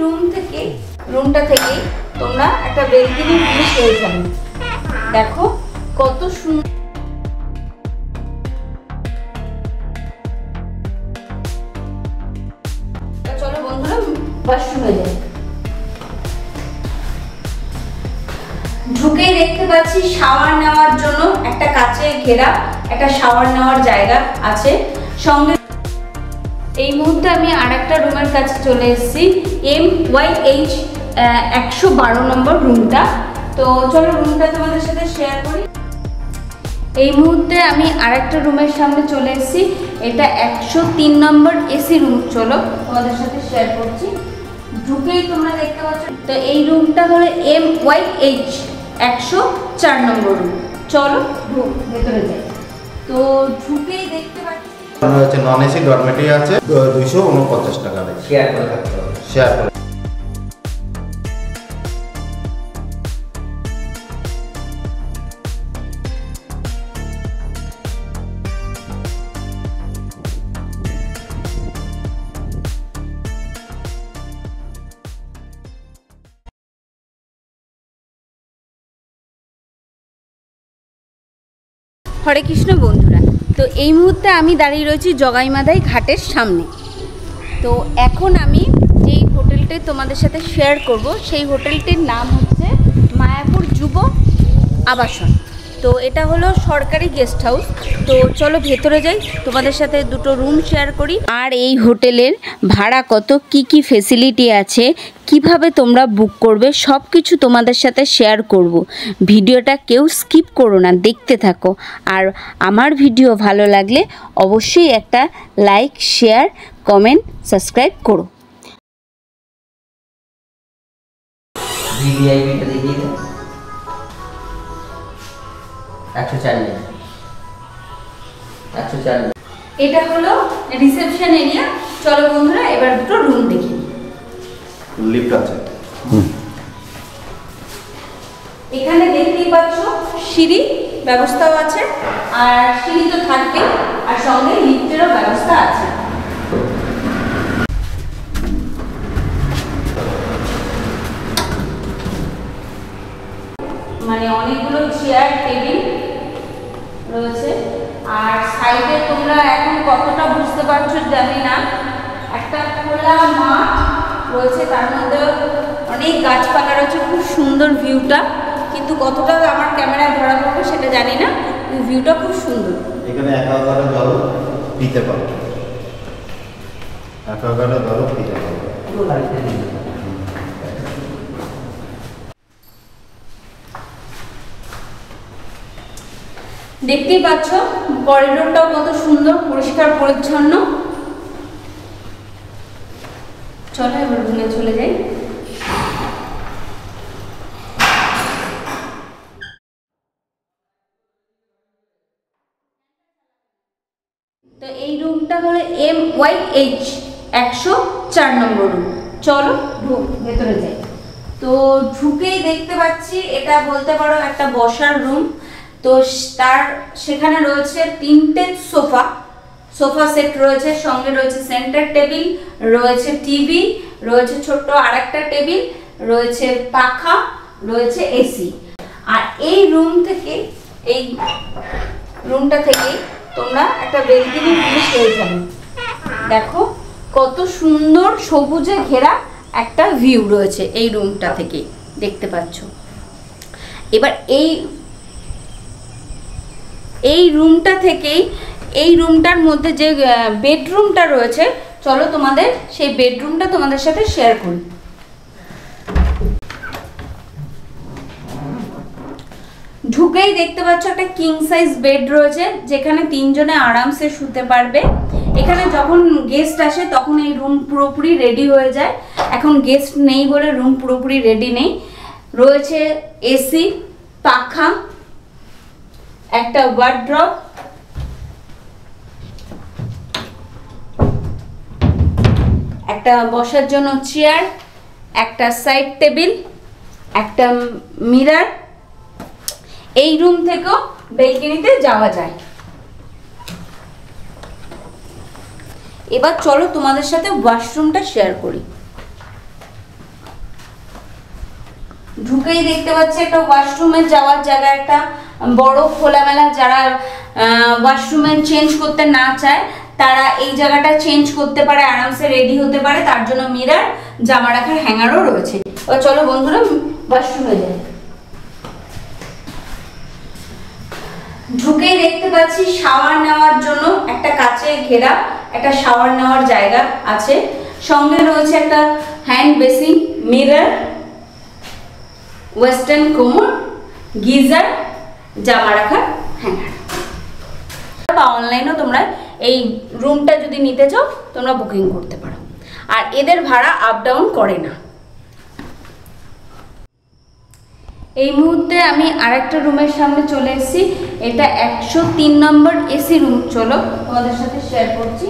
রুমটা থেকে তোমরা একটা বেলকনি ভিউ পেয়ে যাবে। দেখো কত সুন্দর। চলো বন্ধুরা ওয়াশরুমে যাই। ঢুকেই দেখতে পাচ্ছি শাওয়ার নেওয়ার জন্য একটা কাচে ঘেরা একটা শাওয়ার নেওয়ার জায়গা আছে। সঙ্গে এই মুহূর্তে আমি আরেকটা রুমের কাছে চলে এসেছি, MYH 112 নম্বর রুমটা। তো চলো রুমটা তোমাদের সাথে শেয়ার করি। এই মুহূর্তে আমি আরেকটা রুমের সামনে চলে এসেছি, এটা 103 নম্বর এসি রুম। চলো তোমাদের সাথে শেয়ার করছি। ঢুকেই তোমরা দেখতে পাচ্ছ, তো এই রুমটা হলো MYH 104 নম্বর রুম। চলো ভেতরে যাই। তো ঢুকেই দেখতে পাচ্ছি হচ্ছে নন এসি ডরমেটরি আছে, 249 টাকা শেয়ার করে থাকতে হবে। শেয়ার করে হরে কৃষ্ণ বন্ধুরা, তো এই মুহূর্তে আমি দাঁড়িয়ে রয়েছি জগাইমাদাই ঘাটের সামনে। তো এখন আমি যেই হোটেলটি তোমাদের সাথে শেয়ার করব সেই হোটেলটির নাম হচ্ছে মায়াপুর যুব আবাসন। তো এটা হলো সরকারি গেস্ট হাউস। তো চলো ভেতরে যাই, তোমাদের সাথে দুটো রুম শেয়ার করি। আর এই হোটেলের ভাড়া কত, কি কি ফেসিলিটি আছে, কিভাবে তোমরা বুক করবে, সব কিছু তোমাদের সাথে শেয়ার করব। ভিডিওটা কেউ স্কিপ করো না, দেখতে থাকো। আর আমার ভিডিও ভালো লাগলে অবশ্যই একটা লাইক, শেয়ার, কমেন্ট, সাবস্ক্রাইব করো। ভিভিআইপিটা দেখিয়ে দাও। 104 এটা হলো রিসেপশন এরিয়া। চলো বন্ধুরা এবার দুটো রুম দেখি। লিফট আছে, এখানে দেখতেই পাচ্ছ সিঁড়ি ব্যবস্থাও আছে, আর সিঁড়ি তো থাকবে, আর সঙ্গে লিফটেরও ব্যবস্থা আছে। মানে অনেকগুলো চেয়ার টেবিল রয়েছে। আর সাইডে তোমরা এখন কতটা বুঝতে পারছো জানি না, একটা খোলা মাঠ রয়েছে, তার মধ্যে অনেক গাছপালা রয়েছে, খুব সুন্দর ভিউটা। কিন্তু কতটা আমার ক্যামেরায় ধরা পড়বে সেটা জানি না, ভিউটা খুব সুন্দর। এখানে অ্যাকোয়াগার্ডে জল পিতে পারো, অ্যাকোয়াগার্ডে জল পিতে পারো। দেখতেই পাচ্ছ করিডোরটাও কত সুন্দর, পরিষ্কার পরিচ্ছন্ন। চলো এবার রুমে চলে যাই। তো এই রুমটা হলো MYH 104 নম্বর রুম। চলো ভেতরে যাই। তো ঢুকেই দেখতে পাচ্ছি এটা বলতে পারো একটা বসার রুম। তো সেখানে রয়েছে 3টে সোফা সেট রয়েছে, সঙ্গে রয়েছে সেন্টার টেবিল, রয়েছে টিভি, রয়েছে ছোট্ট আরেকটা টেবিল, রয়েছে পাখা, রয়েছে এসি। আর এই রুমটা থেকে তোমরা একটা বেলকনি ভিউ পেয়ে যাবে। দেখো কত সুন্দর সবুজে ঘেরা একটা ভিউ রয়েছে এই রুমটা থেকে, দেখতে পাচ্ছ। এবার এই রুমটা থেকেই এই রুমটার মধ্যে যে বেডরুমটা রয়েছে, চলো তোমাদের সেই বেডরুমটা তোমাদের সাথে শেয়ার করি। ঢুকেই দেখতে পাচ্ছ একটা কিং সাইজ বেড রয়েছে, যেখানে 3 জনে আরামসে শুতে পারবে। এখানে যখন গেস্ট আসে তখন এই রুম পুরোপুরি রেডি হয়ে যায়। এখন গেস্ট নেই বলে রুম পুরোপুরি রেডি নেই। রয়েছে এসি, পাখা, একটা ওয়ার্ড্রপ, একটা বসার জন্য চেয়ার, একটা সাইড টেবিল, একটা মিরর। এই রুম থেকেও বেলকনিতে যাওয়া যায়। এবার চলো তোমাদের সাথে ওয়াশরুমটা শেয়ার করি। ঢুকেই দেখতে পাচ্ছি একটা ওয়াশরুমে যাওয়ার জায়গা, একটা বড় খোলামেলা। যারা ওয়াশরুমে চেঞ্জ করতে না চায় তারা এই জায়গাটা চেঞ্জ করতে পারে, আরামসে রেডি হতে পারে। তার জন্য মিরর, জামা রাখার হ্যাঙ্গারও রয়েছে। এবার চলো বন্ধুরা ওয়াশরুমে যাই। ঢুকেই দেখতে পাচ্ছি শাওয়ার নেওয়ার জন্য একটা কাচে ঘেরা একটা শাওয়ার নেওয়ার জায়গা আছে। সঙ্গে রয়েছে একটা হ্যান্ড বেসিন, মিরর, ওয়েস্টার্ন কোমর, গিজার, জামা রাখার হ্যাঙ্গার। বা অনলাইনেও তোমরা এই রুমটা যদি নিতে চাও তোমরা বুকিং করতে পারো। আর এদের ভাড়া আপ ডাউন করে না। এই মুহূর্তে আমি আরেকটা রুমের সামনে চলে এসেছি। এটা 103 নম্বর এসি রুম। চলো তোমাদের সাথে শেয়ার করছি।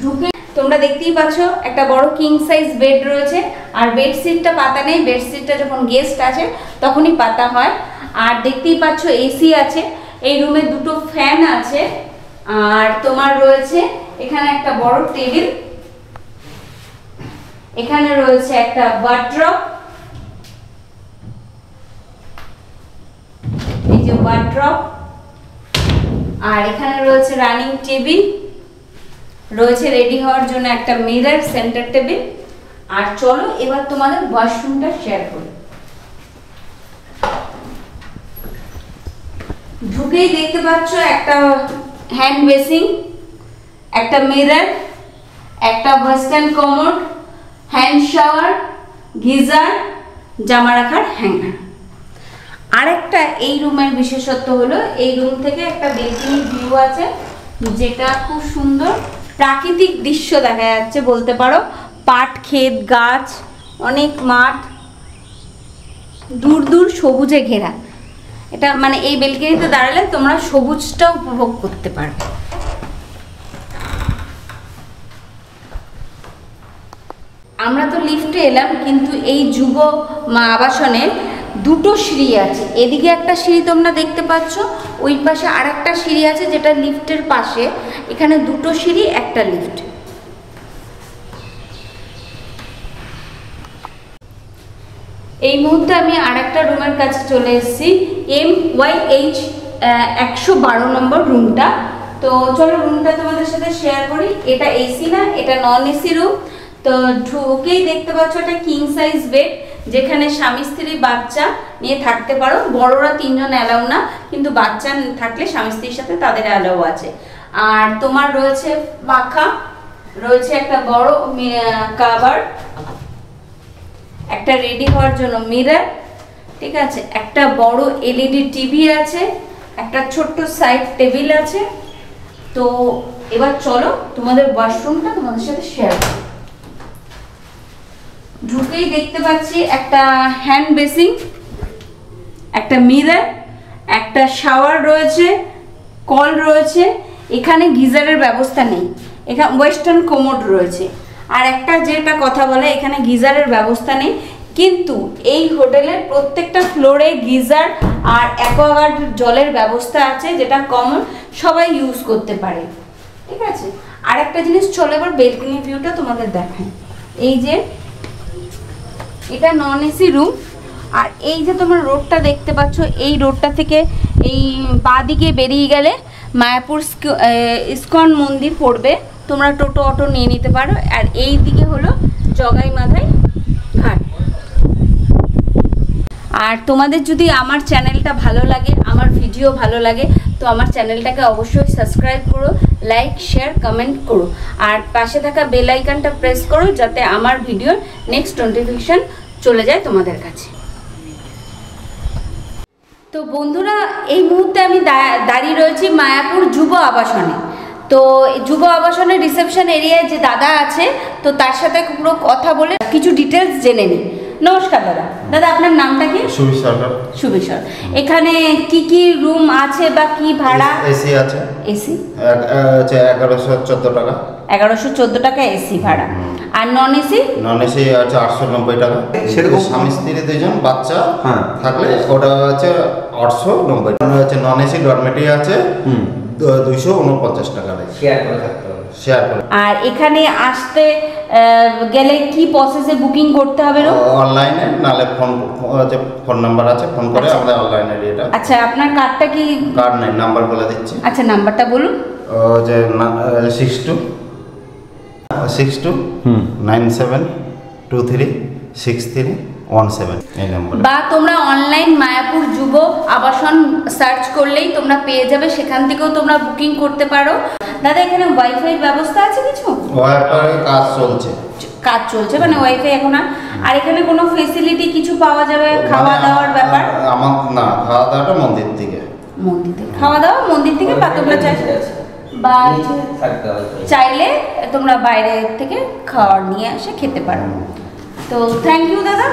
ঢুকে তোমরা দেখতেই পাচ্ছ একটা বড় কিং সাইজ বেড রয়েছে। আর বেডশিটটা পাতা নেই, বেডশিটটা যখন গেস্ট আছে তখনই পাতা হয়। আর দেখতেই পাচ্ছ এসি আছে। এই রুমে দুটো ফ্যান আছে। আর তোমার রয়েছে এখানে একটা বড় টেবিল, এখানে রয়েছে একটা ওয়ার্ড্রপ, এই যে ওয়ার্ড্রপ। আর এখানে রয়েছে রানিং টিভি, রয়েছে রেডি হওয়ার জন্য একটা মিরর, সেন্টার টেবিল। আর চলো এবার তোমাদের ওয়াশরুমটা শেয়ার করি। ঢুকেই দেখতে পাচ্ছ একটা হ্যান্ড বেসিন, একটা মিরর, একটা western commode, hand shower, geyser, জামা রাখার হ্যাঙ্গার। আরেকটা এই রুমের বিশেষত্ব হলো এই রুম থেকে একটা বেলকনি ভিউ আছে, যেটা খুব সুন্দর প্রাকৃতিক দৃশ্য দেখা যাচ্ছে বলতে পারো। পাট ক্ষেত, গাছ, অনেক মাঠ, দূর দূর সবুজে ঘেরা। এটা মানে এই বেলকনিতে দাঁড়ালে তোমরা সবুজটা উপভোগ করতে পারবে। আমরা তো লিফটে এলাম, কিন্তু এই যুব আবাসনে দুটো সিঁড়ি আছে। এদিকে একটা সিঁড়ি তোমরা দেখতে পাচ্ছ, ওই পাশে আরেকটা সিঁড়ি আছে যেটা লিফটের পাশে। এখানে দুটো সিঁড়ি, একটা লিফট। এই মুহূর্তে আমি আরেকটা রুমের কাছে চলে এসেছি, MYH 112 নম্বর রুমটা। তো চলো রুমটা তোমাদের সাথে শেয়ার করি। এটা এসি না, এটা নন এসি রুম। তো ঢুকেই দেখতে পাচ্ছ একটা কিং সাইজ বেড, যেখানে স্বামী স্ত্রী বাচ্চা নিয়ে থাকতে পারো। বড়রা 3 জন অ্যালাউ না, কিন্তু বাচ্চা থাকলে স্বামী স্ত্রীর সাথে তাদের অ্যালাউ আছে। আর তোমার রয়েছে পাখা, রয়েছে একটা বড় কাভার, একটা রেডি হওয়ার জন্য মিরর, ঠিক আছে, একটা বড় এলইডি টিভি আছে, একটা ছোট্ট সাইড টেবিল আছে। তো এবার চলো তোমাদের ওয়াশরুমটা তোমাদের সাথে শেয়ার করি। ঢুকেই দেখতে পাচ্ছি একটা হ্যান্ড বেসিন, একটা মিরর, একটা শাওয়ার রয়েছে, কল রয়েছে। এখানে গিজারের ব্যবস্থা নেই, এখানে ওয়েস্টার্ন কোমোড রয়েছে। আর একটা যেটা কথা বলে, এখানে গিজারের ব্যবস্থা নেই, কিন্তু এই হোটেলের প্রত্যেকটা ফ্লোরে গিজার আর অ্যাকোয়াগার্ড জলের ব্যবস্থা আছে, যেটা কমন, সবাই ইউজ করতে পারে, ঠিক আছে। আর একটা জিনিস, চলো এবার বেলকনি ভিউটা তোমাদের দেখাই। এই যে এটা নন এসি রুম। আর এই যে তোমরা রোডটা দেখতে পাচ্ছ, এই রোডটা থেকে এই বাঁ দিকে বেরিয়ে গেলে মায়াপুর ইস্কন মন্দির পড়বে। তোমরা টোটো অটো নিয়ে নিতে পারো। আর এই দিকে হলো জগাই মাধাই ঘাট। আর তোমাদের যদি আমার চ্যানেলটা ভালো লাগে, আমার ভিডিও ভালো লাগে, তো আমার চ্যানেলটাকে অবশ্যই সাবস্ক্রাইব করো, লাইক, শেয়ার, কমেন্ট করো। আর পাশে থাকা বেল আইকনটা প্রেস করো, যাতে আমার ভিডিওর নেক্সট নোটিফিকেশন চলে যায় তোমাদের কাছে। তো বন্ধুরা, এই মুহূর্তে আমি দাঁড়িয়ে রয়েছি মায়াপুর যুব আবাসনে। তো যুব আবাসনের রিসেপশন এরিয়ায় যে দাদা আছে, তো তার সাথে পুরো কথা বলে কিছু ডিটেলস জেনে নিই। নমস্কার দাদা। দাদা আপনার নামটা কি? সুবীর সরকার। সুবীর সরকার। এখানে কি কি রুম আছে বা কি ভাড়া? এসি আছে। এসি 1114 টাকা। 1114 টাকা এসি ভাড়া। আর নন এসি? নন এসি আছে 890 টাকা। সেরকম স্বামী স্ত্রী 2 জন বাচ্চা থাকলে ওটা আছে 890 টাকা। হচ্ছে নন এসি ডরমেটরি আছে 249 টাকা। শেয়ার করে থাকতে হবে। শেয়ার করে। আর এখানে আসতে গেলে কি প্রসেসে বুকিং করতে হবে? অনলাইনে, নালে ফোন নাম্বার আছে, ফোন করে আমরা অনলাইনে এটা। আচ্ছা, আপনার কার্ডটা কি? কার্ড নেই, নাম্বার বলে দিচ্ছি। আচ্ছা, নাম্বারটা বলুন। যে 62 97 23 63 17 এই নাম্বার। বা তোমরা অনলাইন মায়াপুর যুব আবাসন সার্চ করলেই তোমরা পেয়ে যাবে, সেখান থেকেও তোমরা বুকিং করতে পারো। দাদা, এখানে ওয়াইফাই ব্যবস্থা আছে কিছু? ওয়াইফাই কাজ চলছে মানে ওয়াইফাই এখন আর এখানে কোনো ফেসিলিটি কিছু পাওয়া যাবে? খাওয়া দাওয়ার ব্যাপার? আমার না, খাওয়া দাওয়াটা মন্দির থেকে। খাওয়া দাওয়া মন্দির থেকে, বা তোমরা চাইলে তোমরা বাইরে থেকে খাওয়ার নিয়ে এসে খেতে পারো। তো থ্যাংক ইউ দাদা।